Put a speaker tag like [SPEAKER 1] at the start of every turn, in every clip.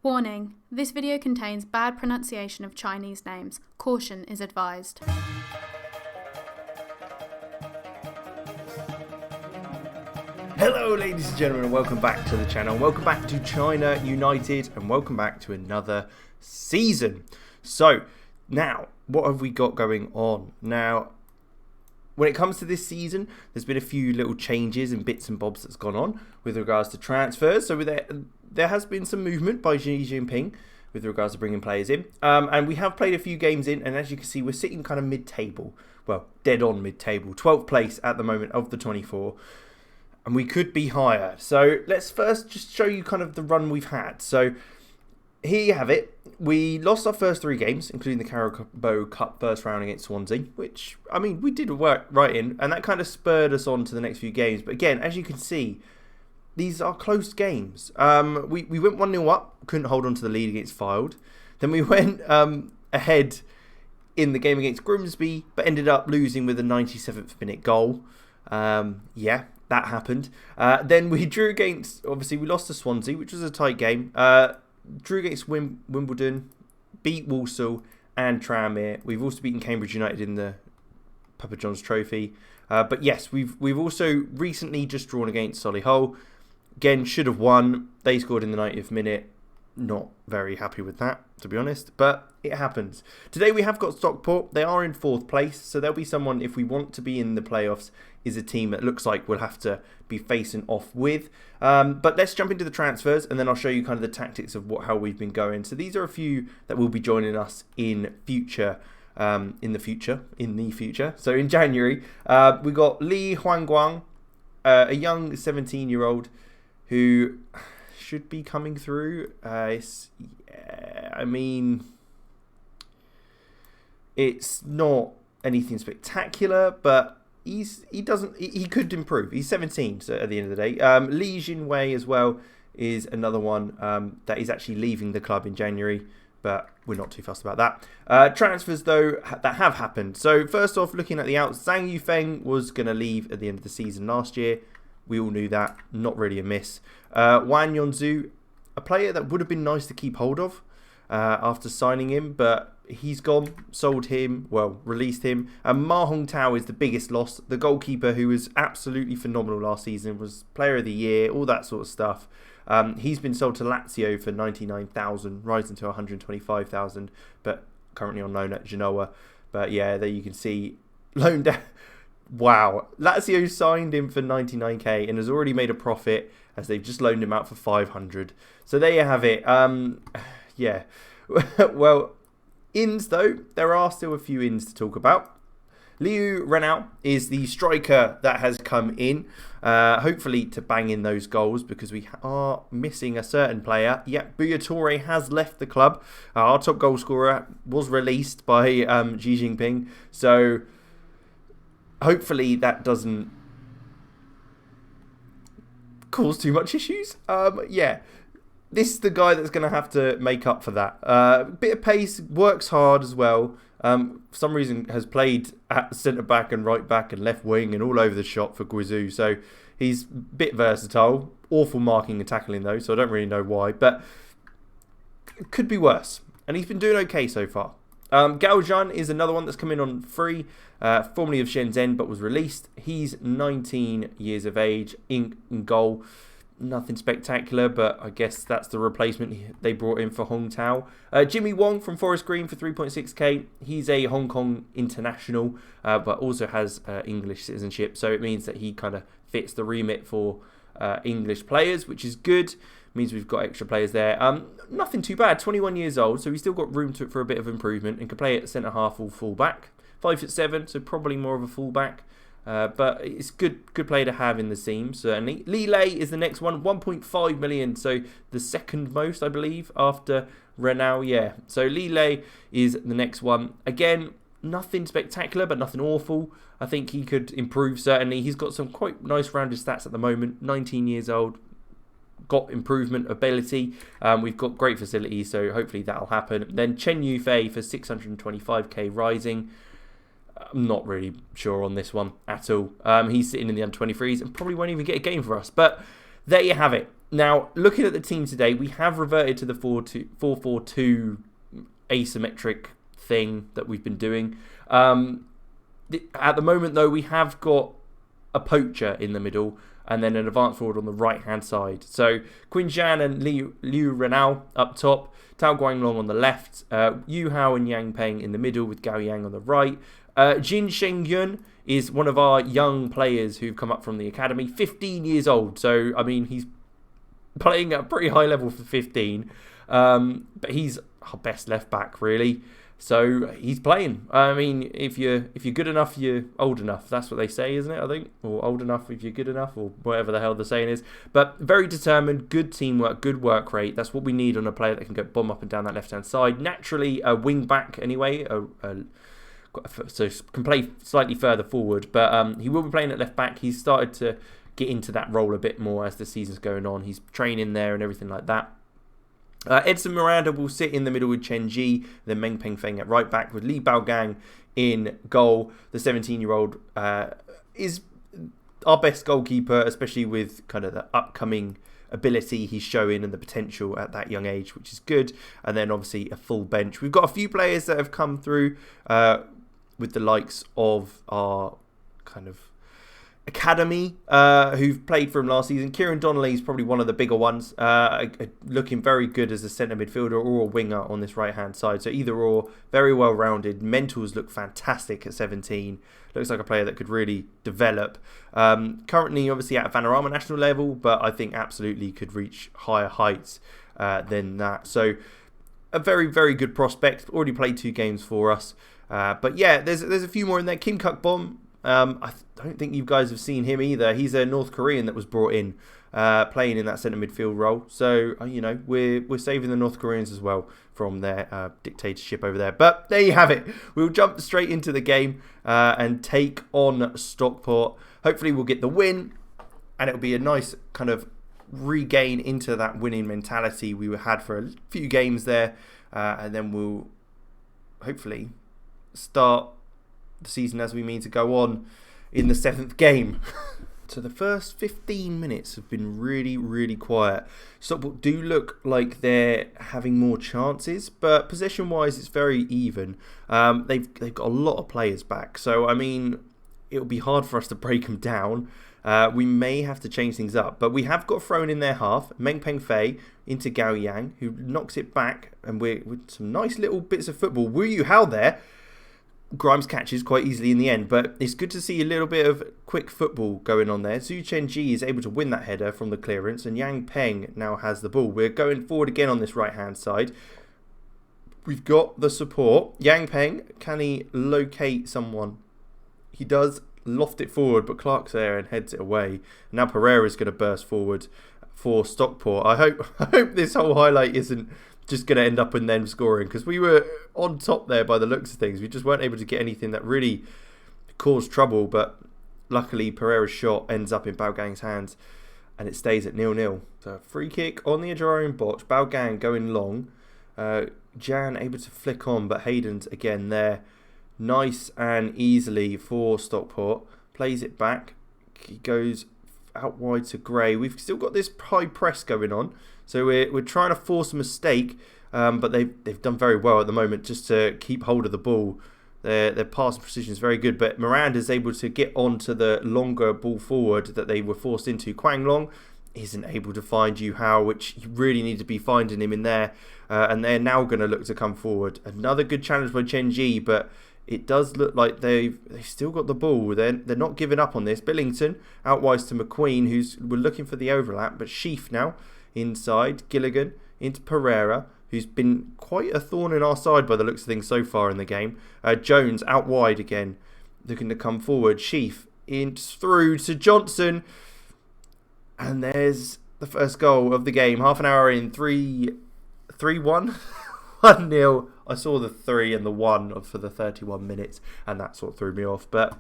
[SPEAKER 1] Warning, this video contains bad pronunciation of Chinese names. Caution is advised.
[SPEAKER 2] Hello ladies and gentlemen, and welcome back to the channel. Welcome back to China United and welcome back to another season. So, now, what have we got going on? Now, when it comes to this season, there's been a few little changes and bits and bobs that's gone on with regards to transfers. So there has been some movement by Xi Jinping with regards to bringing players in. And we have played a few games in, and as you can see, we're sitting kind of mid-table. Well, dead on mid-table. 12th place at the moment of the 24. And we could be higher. So let's first just show you kind of the run we've had. So here you have it. We lost our first 3 games, including the Carabao Cup first round against Swansea, which, I mean, we did work right in, and that kind of spurred us on to the next few games. But again, as you can see, these are close games. We went 1-0 up, couldn't hold on to the lead against Fylde. Then we went ahead in the game against Grimsby, but ended up losing with a 97th minute goal. Yeah, that happened. Then we drew against, obviously we lost to Swansea, which was a tight game. Drew against Wimbledon, beat Walsall and Tranmere. We've also beaten Cambridge United in the Papa John's Trophy. But yes, we've also recently just drawn against Solihull. Again, should have won. They scored in the 90th minute. Not very happy with that, to be honest, but it happens. Today we have got Stockport. They are in 4th place, so there'll be someone, if we want to be in the playoffs, is a team that looks like we'll have to be facing off with. But let's jump into the transfers, and then I'll show you kind of the tactics of how we've been going. So these are a few that will be joining us in future. In the future. So in January, we got Li Huangguang, a young 17-year-old who should be coming through. I mean, it's not anything spectacular, but he could improve. He's 17, so at the end of the day. Li Jinwei as well is another one that is actually leaving the club in January, but we're not too fussed about that. Transfers, though, that have happened. So first off, looking at the outs, Zhang Yufeng was going to leave at the end of the season last year. We all knew that. Not really a miss. Wan Yonzu, a player that would have been nice to keep hold of after signing him, but he's gone. Sold him. Well, released him. And Ma Hongtao is the biggest loss. The goalkeeper who was absolutely phenomenal last season, was player of the year, all that sort of stuff. He's been sold to Lazio for 99,000, rising to 125,000, but currently on loan at Genoa. But yeah, there you can see loaned out. Wow, Lazio signed him for 99k and has already made a profit as they've just loaned him out for 500. So there you have it. Yeah. Well, ins though, there are still a few ins to talk about. Liu Renau is the striker that has come in, hopefully to bang in those goals, because we are missing a certain player. Yeah, Buya Toure has left the club. Our top goal scorer was released by Xi Jinping, so hopefully that doesn't cause too much issues. Yeah, this is the guy that's going to have to make up for that. Bit of pace, works hard as well. For some reason has played at centre back and right back and left wing and all over the shop for Guizhou. So he's a bit versatile. Awful marking and tackling though, so I don't really know why. But it could be worse. And he's been doing okay so far. Gao Zhan is another one that's come in on free, formerly of Shenzhen, but was released. He's 19 years of age, in goal. Nothing spectacular, but I guess that's the replacement they brought in for Hong Tao. Jimmy Wong from Forest Green for 3.6k. He's a Hong Kong international, but also has English citizenship, so it means that he kind of fits the remit for English players, which is good. Means we've got extra players there. Nothing too bad. 21 years old, so he's still got room for a bit of improvement and can play at centre half or full back. 5'7", so probably more of a full back. But it's good player to have in the team, certainly. Li Lei is the next one, 1.5 million, so the second most, I believe, after Renau. Yeah, so Li Lei is the next one. Again, nothing spectacular, but nothing awful. I think he could improve, certainly. He's got some quite nice rounded stats at the moment. 19 years old. Got improvement ability. We've got great facilities, so hopefully that'll happen. Then Chen Yufei for 625k rising. I'm not really sure on this one at all. He's sitting in the under-23s and probably won't even get a game for us. But there you have it. Now, looking at the team today, we have reverted to the 4-4-2 asymmetric thing that we've been doing. At the moment, though, we have got a poacher in the middle and then an advance forward on the right-hand side. So, Qin Zhan and Liu Renao up top, Tao Guanglong on the left, Yu Hao and Yang Peng in the middle with Gao Yang on the right. Jin Shengyun is one of our young players who've come up from the academy, 15 years old. So, I mean, he's playing at a pretty high level for 15, but he's our best left back, really. So he's playing. I mean, if you're good enough, you're old enough. That's what they say, isn't it? I think, or old enough if you're good enough, or whatever the hell the saying is. But very determined, good teamwork, good work rate. That's what we need on a player that can go bomb up and down that left-hand side. Naturally, a wing back anyway. So can play slightly further forward, but he will be playing at left back. He's started to get into that role a bit more as the season's going on. He's training there and everything like that. Edson Miranda will sit in the middle with Chen Ji, then Meng Pengfeng at right back with Li Baogang in goal. The 17-year-old is our best goalkeeper, especially with kind of the upcoming ability he's showing and the potential at that young age, which is good. And then obviously a full bench. We've got a few players that have come through with the likes of our kind of academy who've played for him last season. Kieran Donnelly is probably one of the bigger ones, looking very good as a centre midfielder or a winger on this right hand side. So either or, very well rounded. Mentals look fantastic at 17. Looks like a player that could really develop. Currently obviously at Vanarama national level, but I think absolutely could reach higher heights than that. So a very, very good prospect. Already played 2 games for us. But yeah, there's a few more in there. Kim Kuk Bom, I don't think you guys have seen him either. He's a North Korean that was brought in, playing in that centre midfield role. So, we're saving the North Koreans as well from their dictatorship over there. But there you have it. We'll jump straight into the game and take on Stockport. Hopefully we'll get the win, and it'll be a nice kind of regain into that winning mentality we had for a few games there. And then we'll hopefully start the season as we mean to go on in the 7th game. So the first 15 minutes have been really, really quiet. Stockport do look like they're having more chances, but possession-wise, it's very even. They've got a lot of players back, so I mean, it'll be hard for us to break them down. We may have to change things up, but we have got thrown in their half. Meng Pengfei into Gao Yang, who knocks it back, and we're with some nice little bits of football. Wu Yu Hao there. Grimes catches quite easily in the end, but it's good to see a little bit of quick football going on there. Zhu Chenji is able to win that header from the clearance, and Yang Peng now has the ball. We're going forward again on this right-hand side. We've got the support. Yang Peng, can he locate someone? He does loft it forward, but Clark's there and heads it away. Now Pereira's going to burst forward for Stockport. I hope this whole highlight isn't just going to end up in them scoring, because we were on top there by the looks of things. We just weren't able to get anything that really caused trouble, but luckily Pereira's shot ends up in Baogang's hands and it stays at 0-0. So free kick on the edge of our own box. Baogang going long. Jan able to flick on, but Hayden's again there. Nice and easily for Stockport. Plays it back. He goes out wide to Gray. We've still got this high press going on. So we're trying to force a mistake, but they've done very well at the moment just to keep hold of the ball. Their passing precision is very good, but Miranda's able to get onto the longer ball forward that they were forced into. Quang Long isn't able to find Yu Hao, which you really need to be finding him in there, and they're now going to look to come forward. Another good challenge by Chen Ji, but it does look like they've still got the ball. They're not giving up on this. Billington out wide to McQueen, we're looking for the overlap, but Sheaf now inside. Gilligan into Pereira, who's been quite a thorn in our side by the looks of things so far in the game. Jones out wide again, looking to come forward. Sheaf in through to Johnson, and there's the first goal of the game. Half an hour in, 3-1, 1-0. I saw the 3 and the 1 for the 31 minutes, and that sort of threw me off. But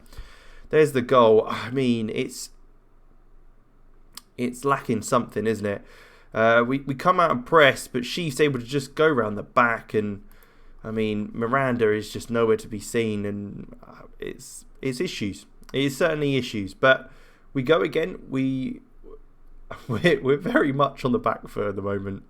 [SPEAKER 2] there's the goal. I mean, it's lacking something, isn't it? We come out and press, but Sheaf's able to just go round the back, and I mean, Miranda is just nowhere to be seen, and it's issues. It is certainly issues, but we go again. We we're very much on the back foot at the moment.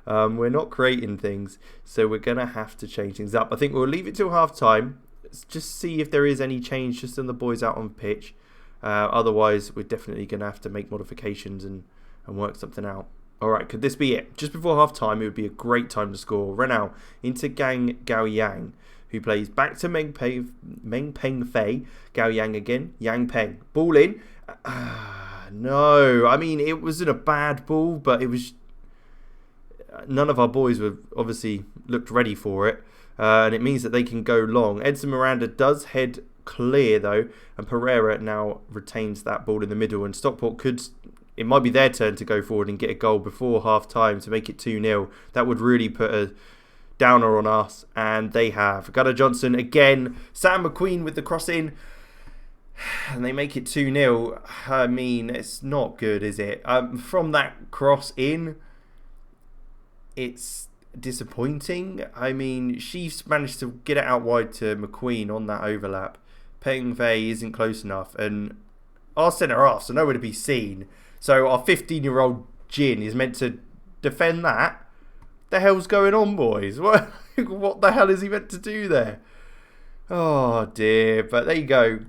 [SPEAKER 2] We're not creating things, so we're going to have to change things up. I think we'll leave it till half time. Let's just see if there is any change just in the boys out on pitch. Otherwise, we're definitely going to have to make modifications and work something out. All right, could this be it? Just before half time, it would be a great time to score. Renau into Gang Gao Yang, who plays back to Meng Peng Fei. Gao Yang again. Yang Peng. Ball in. No, I mean, it wasn't a bad ball, but it was... None of our boys were obviously looked ready for it. And it means that they can go long. Edson Miranda does head clear, though. And Pereira now retains that ball in the middle. And Stockport could... It might be their turn to go forward and get a goal before half-time to make it 2-0. That would really put a downer on us. And they have. Gunnar Johnson again. Sam McQueen with the cross in. And they make it 2-0. I mean, it's not good, is it? From that cross in, it's disappointing. I mean, she's managed to get it out wide to McQueen on that overlap. Peng Fei isn't close enough. And our centre-halves are nowhere to be seen. So our 15-year-old Jin is meant to defend that? The hell's going on, boys? What the hell is he meant to do there? Oh, dear. But there you go.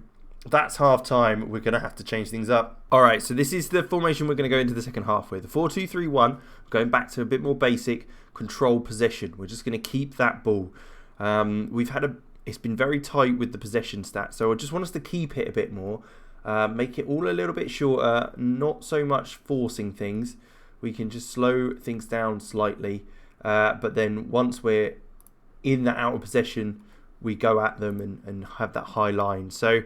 [SPEAKER 2] That's half-time. We're going to have to change things up. All right, so this is the formation we're going to go into the second half with. The 4-2-3-1, going back to a bit more basic control possession. We're just going to keep that ball. It's been very tight with the possession stats, so I just want us to keep it a bit more. Make it all a little bit shorter, not so much forcing things. We can just slow things down slightly. But then once we're in that out of possession, we go at them and have that high line. So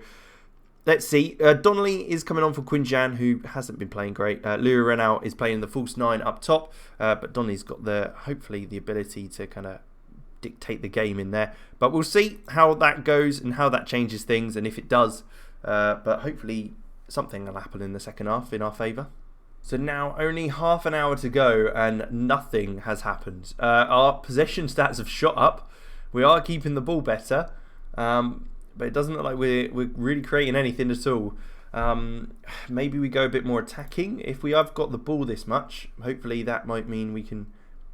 [SPEAKER 2] let's see. Donnelly is coming on for Quinjan, who hasn't been playing great. Liu Renau is playing the false 9 up top. But Donnelly's got hopefully the ability to kind of dictate the game in there. But we'll see how that goes and how that changes things. And if it does... but hopefully something will happen in the second half in our favour. So now only half an hour to go and nothing has happened. Our possession stats have shot up. We are keeping the ball better, but it doesn't look like we're really creating anything at all. Maybe we go a bit more attacking. If we have got the ball this much, hopefully that might mean we can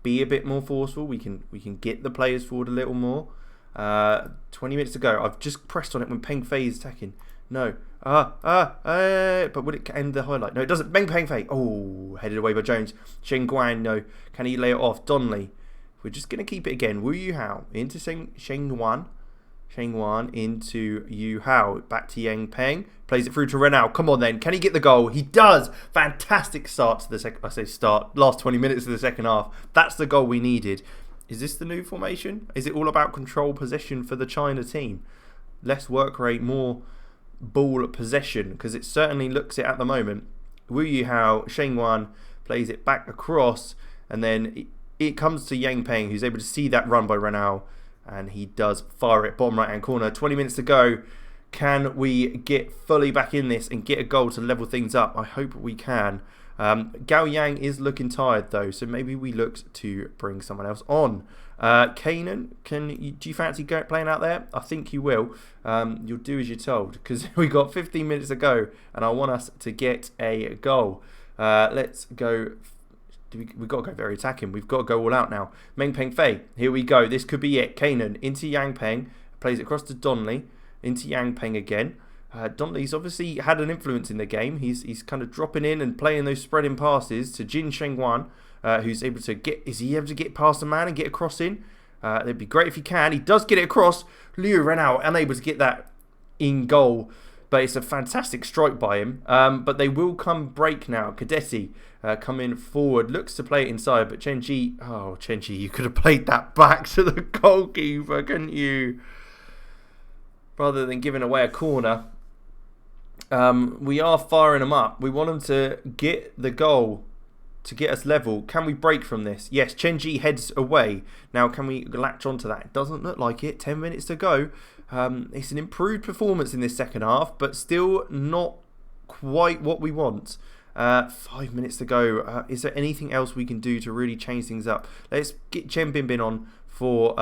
[SPEAKER 2] be a bit more forceful. We can get the players forward a little more. 20 minutes to go. I've just pressed on it when Peng Fei is attacking. No. But would it end the highlight? No, it doesn't. Peng Fei. Oh, headed away by Jones. Shen Guan, no. Can he lay it off? Donnelly. We're just going to keep it again. Wu Yu Hao into Shen Guan. Shen Guan into Yu Hao. Back to Yang Peng. Plays it through to Renau. Come on then. Can he get the goal? He does. Fantastic start to the second. I say start. Last 20 minutes of the second half. That's the goal we needed. Is this the new formation? Is it all about control possession for the China team? Less work rate, more ball possession, because it certainly looks it at the moment. Wu Yu Hao, Shen Guan plays it back across, and then it comes to Yang Peng, who's able to see that run by Renau, and he does fire it bottom right hand corner. 20 minutes to go. Can we get fully back in this and get a goal to level things up? I hope we can. Gao Yang is looking tired though, so maybe we look to bring someone else on. Kanan, do you fancy playing out there? I think you will. You'll do as you're told, because we got 15 minutes to go and I want us to get a goal. Let's go. We've got to go very attacking. We've got to go all out now. Meng Peng Fei, here we go. This could be it. Kanan into Yang Peng, plays it across to Donnelly, into Yang Peng again. Donnelly's obviously had an influence in the game. He's kind of dropping in and playing those spreading passes to Jin Shengguan, who's able to get... Is he able to get past the man and get across in? It'd be great if he can. He does get it across. Liu Renau unable to get that in goal, but it's a fantastic strike by him. But they will come break now. Cadeti coming forward, looks to play it inside, but Chenji... Oh, Chenji, you could have played that back to the goalkeeper, couldn't you? Rather than giving away a corner. We are firing them up. We want them to get the goal to get us level. Can we break from this? Yes, Chenji heads away. Now, can we latch onto that? It doesn't look like it. 10 minutes to go. It's an improved performance in this second half, but still not quite what we want. 5 minutes to go. Is there anything else we can do to really change things up? Let's get Chen Binbin on for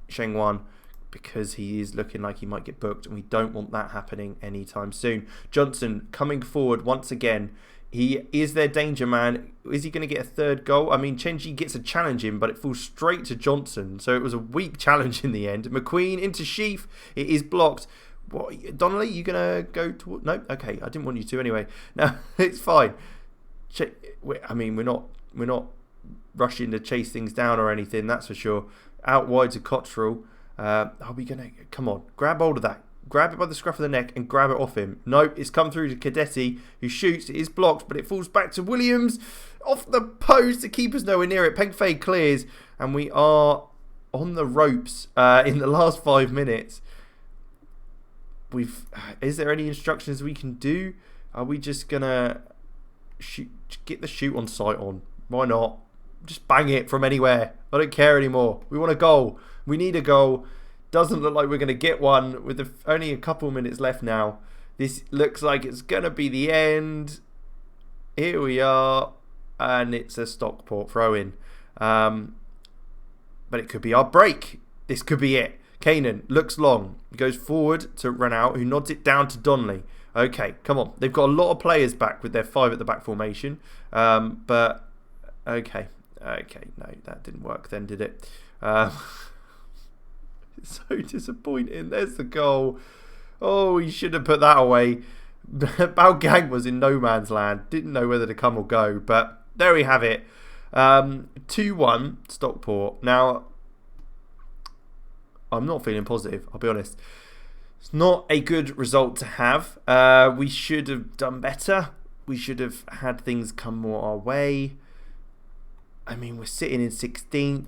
[SPEAKER 2] Shengguan, because he is looking like he might get booked, and we don't want that happening anytime soon. Johnson coming forward once again He is their danger man. Is he going to get a third goal? I mean, Chenji gets a challenge in, but it falls straight to Johnson. So it was a weak challenge in the end. McQueen into Sheaf. It is blocked. What, Donnelly, you going to go to... No? Okay, I didn't want you to anyway. No, it's fine. I mean, we're not rushing to chase things down or anything, that's for sure. Out wide to Cottrell. Are we going to... Come on, grab hold of that. Grab it by the scruff of the neck and grab it off him. No, it's come through to Cadetti, who shoots. It is blocked, but it falls back to Williams. Off the post. The keeper's nowhere near it. Peng Fei clears. And we are on the ropes in the last 5 minutes. Is there any instructions we can do? Are we just going to get the shoot on sight on? Why not? Just bang it from anywhere. I don't care anymore. We want a goal. We need a goal. Doesn't look like we're going to get one with only a couple minutes left now. This looks like it's going to be the end. Here we are. And it's a Stockport throw-in. But it could be our break. This could be it. Kanan looks long. Goes forward to Renault, who nods it down to Donnelly. Okay, come on. They've got a lot of players back with their 5 at the back formation. But, okay. Okay, no, that didn't work then, did it? So disappointing. There's the goal. Oh, he should have put that away. Bao Gang was in no man's land. Didn't know whether to come or go. But there we have it. 2-1 Stockport. Now, I'm not feeling positive, I'll be honest. It's not a good result to have. We should have done better. We should have had things come more our way. I mean, we're sitting in 16th.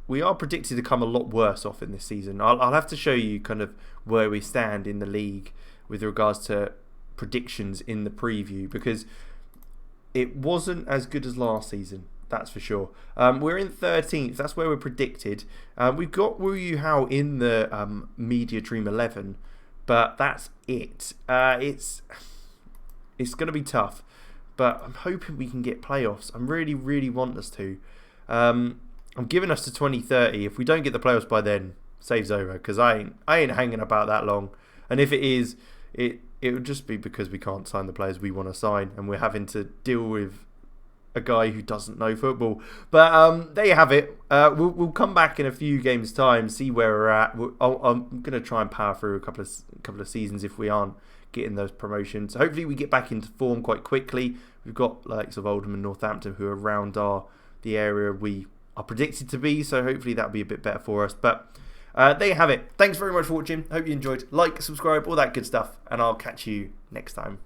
[SPEAKER 2] We are predicted to come a lot worse off in this season. I'll have to show you kind of where we stand in the league with regards to predictions in the preview, because it wasn't as good as last season, that's for sure. We're in 13th. That's where we're predicted. We've got Wu Yu Hao in the Media Dream 11, but that's it. It's going to be tough, but I'm hoping we can get playoffs. I really, really want us to. I'm giving us to 2030. If we don't get the playoffs by then, save's over, because I ain't hanging about that long. And if it is, it would just be because we can't sign the players we want to sign, and we're having to deal with a guy who doesn't know football. But there you have it. We'll come back in a few games' time, see where we're at. I'm going to try and power through a couple of seasons if we aren't getting those promotions. Hopefully we get back into form quite quickly. We've got likes of Oldham and Northampton who are around the area we are predicted to be, so hopefully that'll be a bit better for us. But there you have it. Thanks very much for watching. Hope you enjoyed. Like, subscribe, all that good stuff, and I'll catch you next time.